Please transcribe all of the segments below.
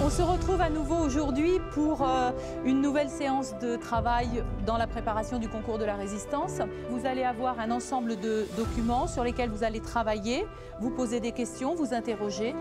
On se retrouve à nouveau aujourd'hui pour une nouvelle séance de travail dans la préparation du concours de la Résistance. Vous allez avoir un ensemble de documents sur lesquels vous allez travailler, vous poser des questions, vous interroger.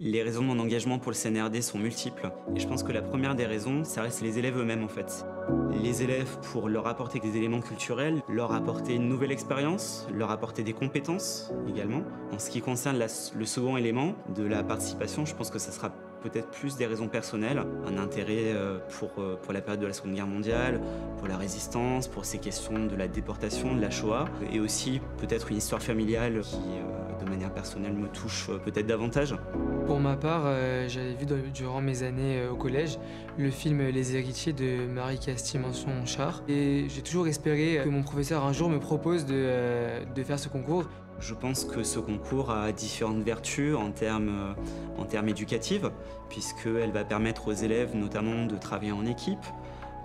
Les raisons de mon engagement pour le CNRD sont multiples et je pense que la première des raisons, ça reste les élèves eux-mêmes en fait. Les élèves pour leur apporter des éléments culturels, leur apporter une nouvelle expérience, leur apporter des compétences également. En ce qui concerne le second élément de la participation, je pense que ça sera peut-être plus des raisons personnelles, un intérêt pour la période de la Seconde Guerre mondiale, pour la Résistance, pour ces questions de la déportation, de la Shoah, et aussi peut-être une histoire familiale qui, de manière personnelle, me touche peut-être davantage. Pour ma part, j'avais vu durant mes années au collège le film Les Héritiers de Marie Castille-Manson-Char et j'ai toujours espéré que mon professeur un jour me propose de faire ce concours. Je pense que ce concours a différentes vertus en termes éducatifs, puisqu'elle va permettre aux élèves notamment de travailler en équipe,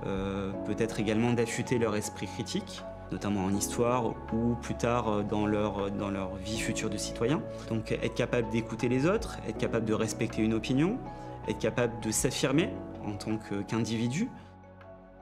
peut-être également d'affûter leur esprit critique, notamment en histoire ou plus tard dans leur vie future de citoyen. Donc être capable d'écouter les autres, être capable de respecter une opinion, être capable de s'affirmer en tant qu'individu.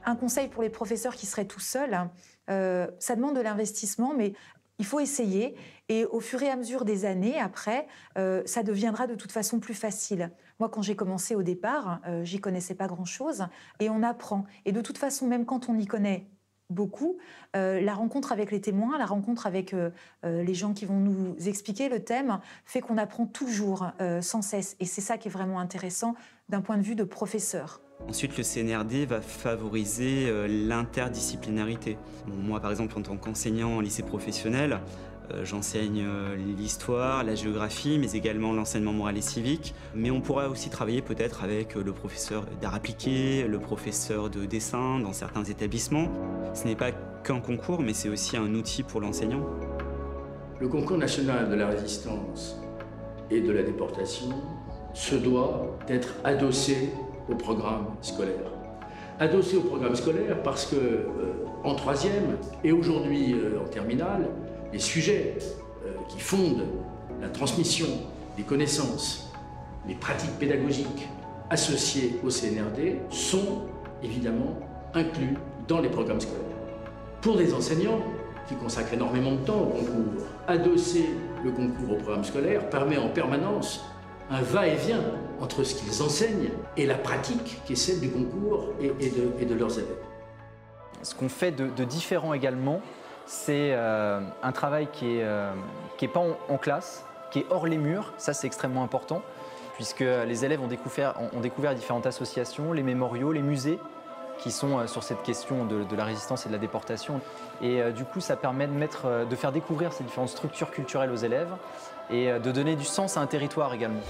Un conseil pour les professeurs qui seraient tout seuls, ça demande de l'investissement, mais il faut essayer et au fur et à mesure des années après, ça deviendra de toute façon plus facile. Moi, quand j'ai commencé au départ, j'y connaissais pas grand-chose et on apprend. Et de toute façon, même quand on y connaît beaucoup, la rencontre avec les témoins, la rencontre avec les gens qui vont nous expliquer le thème fait qu'on apprend toujours, sans cesse. Et c'est ça qui est vraiment intéressant d'un point de vue de professeur. Ensuite, le CNRD va favoriser l'interdisciplinarité. Bon, moi, par exemple, en tant qu'enseignant en lycée professionnel, j'enseigne l'histoire, la géographie, mais également l'enseignement moral et civique. Mais on pourra aussi travailler peut-être avec le professeur d'art appliqué, le professeur de dessin dans certains établissements. Ce n'est pas qu'un concours, mais c'est aussi un outil pour l'enseignant. Le concours national de la Résistance et de la déportation se doit d'être adossé au programme scolaire. Adossé au programme scolaire parce que en troisième et aujourd'hui en terminale, les sujets qui fondent la transmission des connaissances, les pratiques pédagogiques associées au CNRD sont évidemment inclus dans les programmes scolaires. Pour des enseignants qui consacrent énormément de temps au concours, adosser le concours au programme scolaire permet en permanence un va-et-vient entre ce qu'ils enseignent et la pratique qui est celle du concours et de leurs élèves. Ce qu'on fait de différent également, c'est un travail qui est pas en classe, qui est hors les murs. Ça, c'est extrêmement important, puisque les élèves ont découvert différentes associations, les mémoriaux, les musées, qui sont sur cette question de la résistance et de la déportation. Et du coup, ça permet de faire découvrir ces différentes structures culturelles aux élèves et de donner du sens à un territoire également.